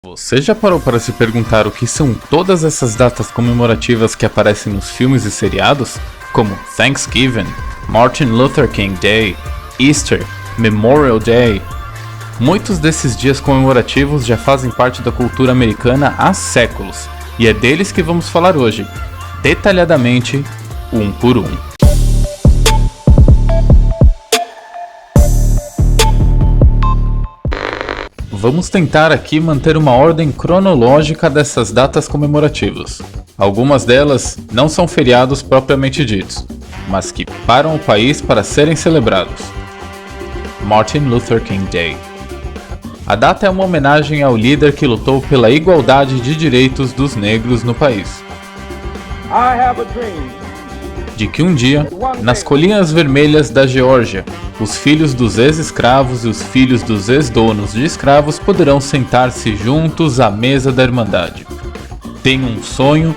Você já parou para se perguntar o que são todas essas datas comemorativas que aparecem nos filmes e seriados? Como Thanksgiving, Martin Luther King Day, Easter, Memorial Day. Muitos desses dias comemorativos já fazem parte da cultura americana há séculos, e é deles que vamos falar hoje, detalhadamente, um por um. Vamos tentar aqui manter uma ordem cronológica dessas datas comemorativas. Algumas delas não são feriados propriamente ditos, mas que param o país para serem celebrados. Martin Luther King Day. A data é uma homenagem ao líder que lutou pela igualdade de direitos dos negros no país. De que um dia, nas colinas vermelhas da Geórgia, os filhos dos ex-escravos e os filhos dos ex-donos de escravos poderão sentar-se juntos à mesa da Irmandade. Tenho um sonho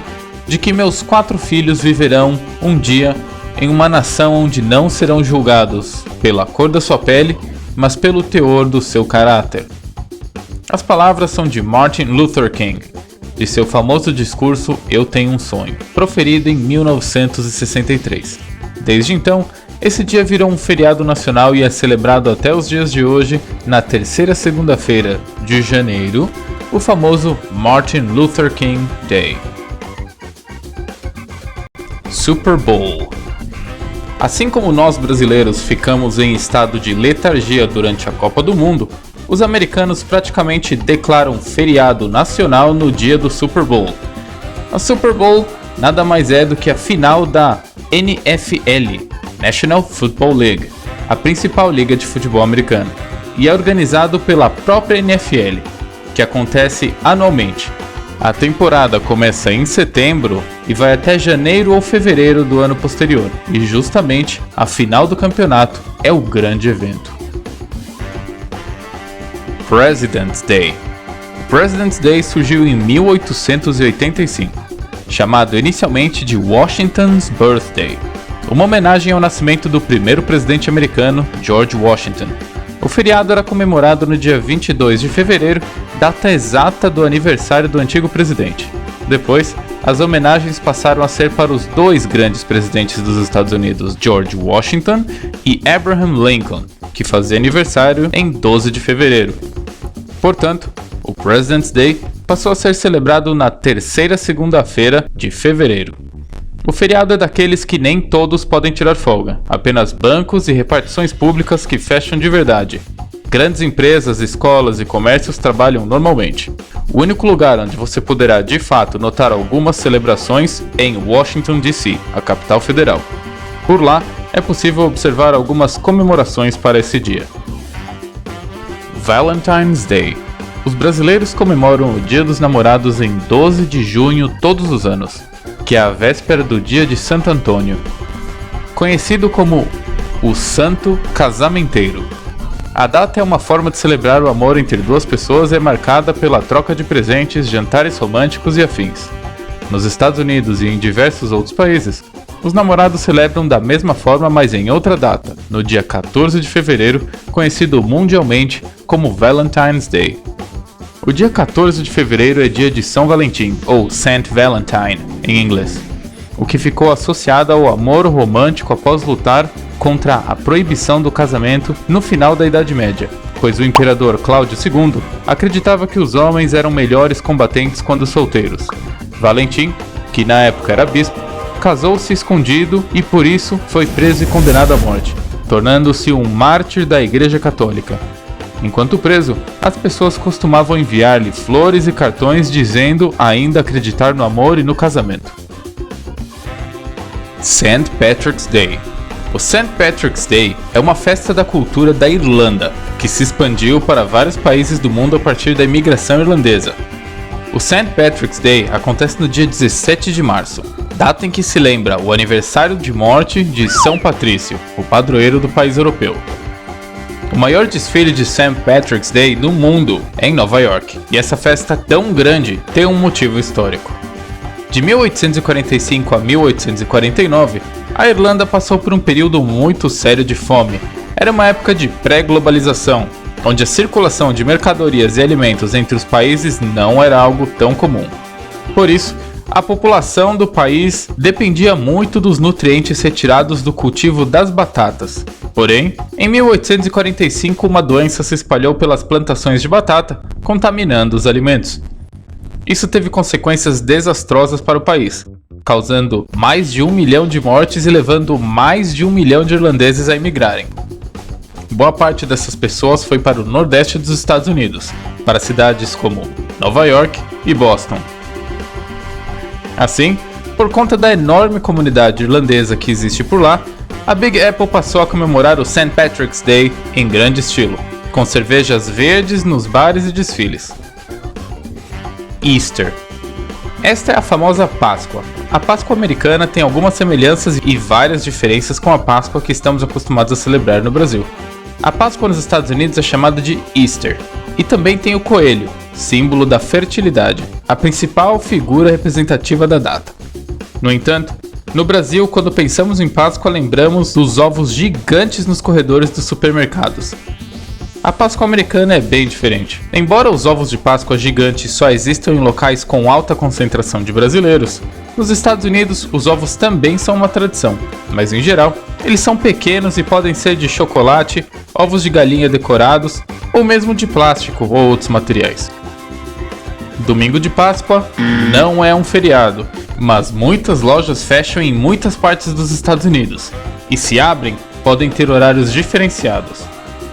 de que meus 4 filhos viverão um dia em uma nação onde não serão julgados pela cor da sua pele, mas pelo teor do seu caráter. As palavras são de Martin Luther King, de seu famoso discurso Eu Tenho um Sonho, proferido em 1963. Desde então, esse dia virou um feriado nacional e é celebrado até os dias de hoje, na terceira segunda-feira de janeiro, o famoso Martin Luther King Day. Super Bowl. Assim como nós brasileiros ficamos em estado de letargia durante a Copa do Mundo, os americanos praticamente declaram feriado nacional no dia do Super Bowl. A Super Bowl nada mais é do que a final da NFL, National Football League, a principal liga de futebol americano, e é organizado pela própria NFL, que acontece anualmente. A temporada começa em setembro e vai até janeiro ou fevereiro do ano posterior, e justamente a final do campeonato é o grande evento. President's Day. President's Day surgiu em 1885, chamado inicialmente de Washington's Birthday, uma homenagem ao nascimento do primeiro presidente americano, George Washington. O feriado era comemorado no dia 22 de fevereiro, data exata do aniversário do antigo presidente. Depois, as homenagens passaram a ser para os 2 grandes presidentes dos Estados Unidos, George Washington e Abraham Lincoln, que fazia aniversário em 12 de fevereiro. Portanto, o President's Day passou a ser celebrado na terceira segunda-feira de fevereiro. O feriado é daqueles que nem todos podem tirar folga, apenas bancos e repartições públicas que fecham de verdade. Grandes empresas, escolas e comércios trabalham normalmente. O único lugar onde você poderá de fato notar algumas celebrações é em Washington, D.C., a capital federal. Por lá, é possível observar algumas comemorações para esse dia. Valentine's Day. Os brasileiros comemoram o Dia dos Namorados em 12 de junho todos os anos, que é a véspera do dia de Santo Antônio, conhecido como o Santo Casamenteiro. A data é uma forma de celebrar o amor entre 2 pessoas e é marcada pela troca de presentes, jantares românticos e afins. Nos Estados Unidos e em diversos outros países, os namorados celebram da mesma forma, mas em outra data, no dia 14 de fevereiro, conhecido mundialmente como Valentine's Day. O dia 14 de fevereiro é dia de São Valentim, ou Saint Valentine, em inglês, o que ficou associado ao amor romântico após lutar contra a proibição do casamento no final da Idade Média, pois o imperador Cláudio II acreditava que os homens eram melhores combatentes quando solteiros. Valentim, que na época era bispo, casou-se escondido e por isso foi preso e condenado à morte, tornando-se um mártir da Igreja Católica. Enquanto preso, as pessoas costumavam enviar-lhe flores e cartões dizendo ainda acreditar no amor e no casamento. St. Patrick's Day. O St. Patrick's Day é uma festa da cultura da Irlanda, que se expandiu para vários países do mundo a partir da imigração irlandesa. O St. Patrick's Day acontece no dia 17 de março, data em que se lembra o aniversário de morte de São Patrício, o padroeiro do país europeu. O maior desfile de St. Patrick's Day no mundo é em Nova York, e essa festa tão grande tem um motivo histórico. De 1845 a 1849, a Irlanda passou por um período muito sério de fome. Era uma época de pré-globalização, onde a circulação de mercadorias e alimentos entre os países não era algo tão comum. Por isso, a população do país dependia muito dos nutrientes retirados do cultivo das batatas. Porém, em 1845 uma doença se espalhou pelas plantações de batata, contaminando os alimentos. Isso teve consequências desastrosas para o país, causando mais de 1 milhão de mortes e levando mais de 1 milhão de irlandeses a emigrarem. Boa parte dessas pessoas foi para o nordeste dos Estados Unidos, para cidades como Nova York e Boston. Assim, por conta da enorme comunidade irlandesa que existe por lá, a Big Apple passou a comemorar o St. Patrick's Day em grande estilo, com cervejas verdes nos bares e desfiles. Easter. Esta é a famosa Páscoa. A Páscoa americana tem algumas semelhanças e várias diferenças com a Páscoa que estamos acostumados a celebrar no Brasil. A Páscoa nos Estados Unidos é chamada de Easter, e também tem o coelho, símbolo da fertilidade, a principal figura representativa da data. No entanto, no Brasil, quando pensamos em Páscoa, lembramos dos ovos gigantes nos corredores dos supermercados. A Páscoa americana é bem diferente. Embora os ovos de Páscoa gigantes só existam em locais com alta concentração de brasileiros, nos Estados Unidos os ovos também são uma tradição, mas em geral, eles são pequenos e podem ser de chocolate, ovos de galinha decorados ou mesmo de plástico ou outros materiais. Domingo de Páscoa não é um feriado, mas muitas lojas fecham em muitas partes dos Estados Unidos, e se abrem, podem ter horários diferenciados.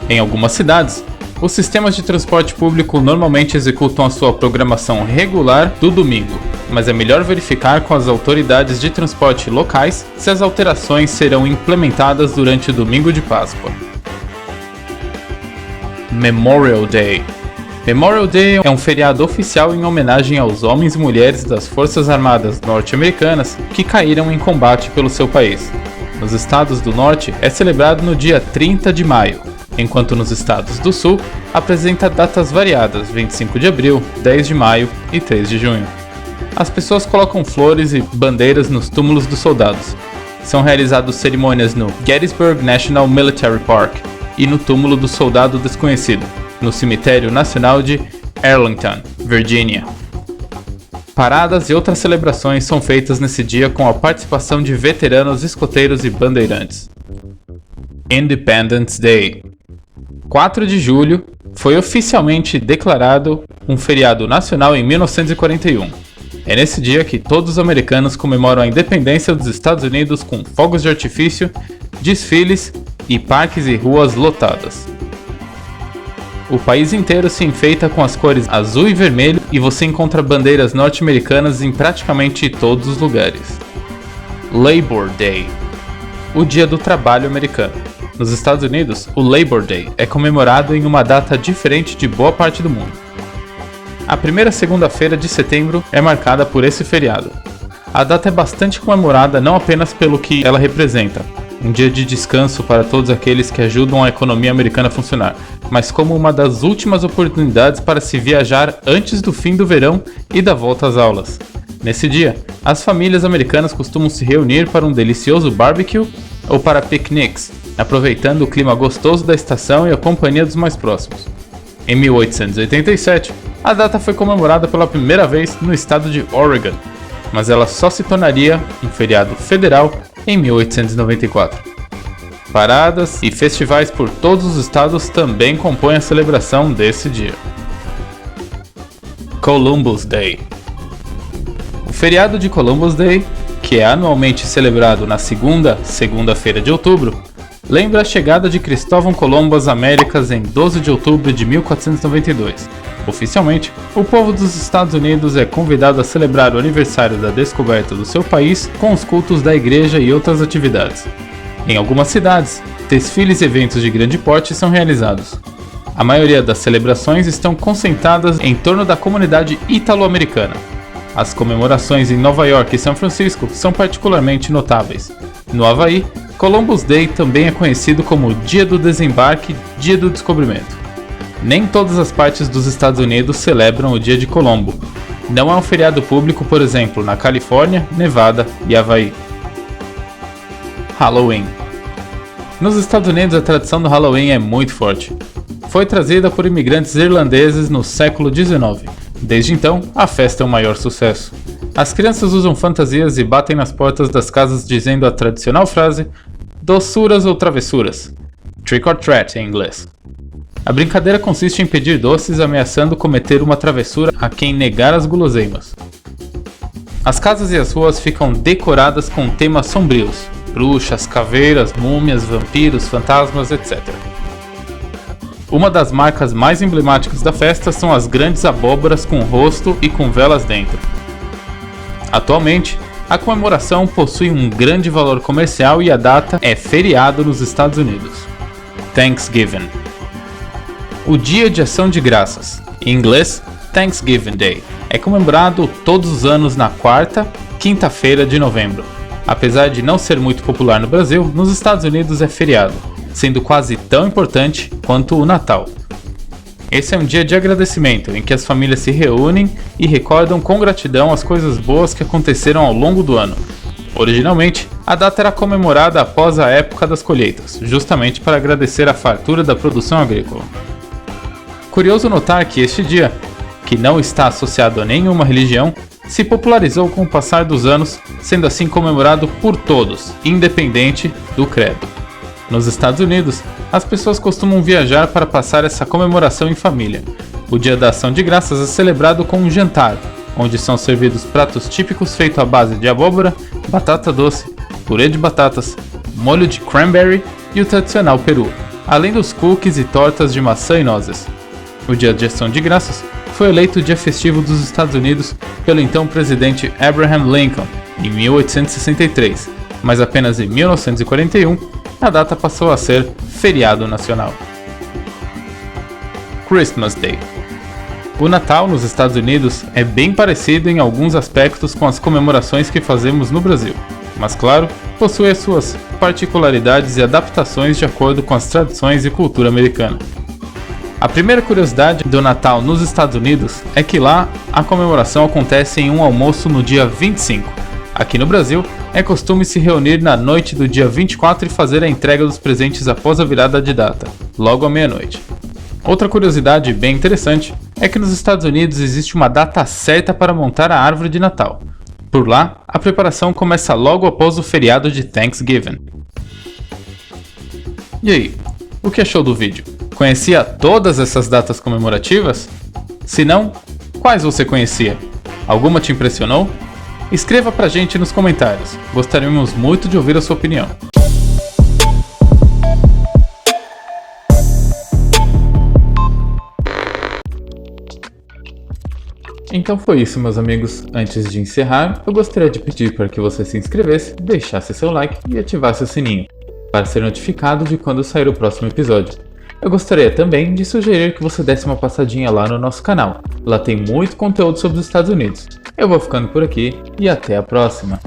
Em algumas cidades, os sistemas de transporte público normalmente executam a sua programação regular do domingo, mas é melhor verificar com as autoridades de transporte locais se as alterações serão implementadas durante o domingo de Páscoa. Memorial Day. Memorial Day é um feriado oficial em homenagem aos homens e mulheres das Forças Armadas norte-americanas que caíram em combate pelo seu país. Nos estados do norte é celebrado no dia 30 de maio, enquanto nos estados do sul apresenta datas variadas, 25 de abril, 10 de maio e 3 de junho. As pessoas colocam flores e bandeiras nos túmulos dos soldados. São realizadas cerimônias no Gettysburg National Military Park e no túmulo do Soldado Desconhecido, no Cemitério Nacional de Arlington, Virgínia. Paradas e outras celebrações são feitas nesse dia com a participação de veteranos, escoteiros e bandeirantes. Independence Day. 4 de julho foi oficialmente declarado um feriado nacional em 1941. É nesse dia que todos os americanos comemoram a independência dos Estados Unidos com fogos de artifício, desfiles e parques e ruas lotadas. O país inteiro se enfeita com as cores azul e vermelho e você encontra bandeiras norte-americanas em praticamente todos os lugares. Labor Day. O Dia do Trabalho americano. Nos Estados Unidos, o Labor Day é comemorado em uma data diferente de boa parte do mundo. A primeira segunda-feira de setembro é marcada por esse feriado. A data é bastante comemorada não apenas pelo que ela representa, um dia de descanso para todos aqueles que ajudam a economia americana a funcionar, mas como uma das últimas oportunidades para se viajar antes do fim do verão e da volta às aulas. Nesse dia, as famílias americanas costumam se reunir para um delicioso barbecue ou para piqueniques, aproveitando o clima gostoso da estação e a companhia dos mais próximos. Em 1887, a data foi comemorada pela primeira vez no estado de Oregon, mas ela só se tornaria um feriado federal em 1894. Paradas e festivais por todos os estados também compõem a celebração desse dia. Columbus Day. O feriado de Columbus Day, que é anualmente celebrado na segunda-feira de outubro, lembra a chegada de Cristóvão Colombo às Américas em 12 de outubro de 1492. Oficialmente, o povo dos Estados Unidos é convidado a celebrar o aniversário da descoberta do seu país com os cultos da igreja e outras atividades. Em algumas cidades, desfiles e eventos de grande porte são realizados. A maioria das celebrações estão concentradas em torno da comunidade italo-americana. As comemorações em Nova York e São Francisco são particularmente notáveis. No Havaí, Columbus Day também é conhecido como Dia do Desembarque, Dia do Descobrimento. Nem todas as partes dos Estados Unidos celebram o Dia de Colombo. Não é um feriado público, por exemplo, na Califórnia, Nevada e Havaí. Halloween. Nos Estados Unidos, a tradição do Halloween é muito forte. Foi trazida por imigrantes irlandeses no século XIX. Desde então, a festa é um maior sucesso. As crianças usam fantasias e batem nas portas das casas dizendo a tradicional frase doçuras ou travessuras, trick or treat em inglês. A brincadeira consiste em pedir doces ameaçando cometer uma travessura a quem negar as guloseimas. As casas e as ruas ficam decoradas com temas sombrios, bruxas, caveiras, múmias, vampiros, fantasmas, etc. Uma das marcas mais emblemáticas da festa são as grandes abóboras com rosto e com velas dentro. Atualmente, a comemoração possui um grande valor comercial e a data é feriado nos Estados Unidos. Thanksgiving. O Dia de Ação de Graças, em inglês Thanksgiving Day, é comemorado todos os anos na quarta, quinta-feira de novembro. Apesar de não ser muito popular no Brasil, nos Estados Unidos é feriado, sendo quase tão importante quanto o Natal. Esse é um dia de agradecimento, em que as famílias se reúnem e recordam com gratidão as coisas boas que aconteceram ao longo do ano. Originalmente, a data era comemorada após a época das colheitas, justamente para agradecer a fartura da produção agrícola. Curioso notar que este dia, que não está associado a nenhuma religião, se popularizou com o passar dos anos, sendo assim comemorado por todos, independente do credo. Nos Estados Unidos, as pessoas costumam viajar para passar essa comemoração em família. O Dia da Ação de Graças é celebrado com um jantar, onde são servidos pratos típicos feitos à base de abóbora, batata doce, purê de batatas, molho de cranberry e o tradicional peru, além dos cookies e tortas de maçã e nozes. O Dia de Ação de Graças foi eleito o dia festivo dos Estados Unidos pelo então presidente Abraham Lincoln, em 1863, mas apenas em 1941 a data passou a ser feriado nacional. Christmas Day. O Natal nos Estados Unidos é bem parecido em alguns aspectos com as comemorações que fazemos no Brasil, mas claro, possui as suas particularidades e adaptações de acordo com as tradições e cultura americana. A primeira curiosidade do Natal nos Estados Unidos é que lá a comemoração acontece em um almoço no dia 25. Aqui no Brasil, é costume se reunir na noite do dia 24 e fazer a entrega dos presentes após a virada de data, logo à meia-noite. Outra curiosidade bem interessante é que nos Estados Unidos existe uma data certa para montar a árvore de Natal. Por lá, a preparação começa logo após o feriado de Thanksgiving. E aí, o que achou do vídeo? Conhecia todas essas datas comemorativas? Se não, quais você conhecia? Alguma te impressionou? Escreva pra gente nos comentários, gostaríamos muito de ouvir a sua opinião. Então foi isso, meus amigos. Antes de encerrar, eu gostaria de pedir para que você se inscrevesse, deixasse seu like e ativasse o sininho, para ser notificado de quando sair o próximo episódio. Eu gostaria também de sugerir que você desse uma passadinha lá no nosso canal. Lá tem muito conteúdo sobre os Estados Unidos. Eu vou ficando por aqui e até a próxima.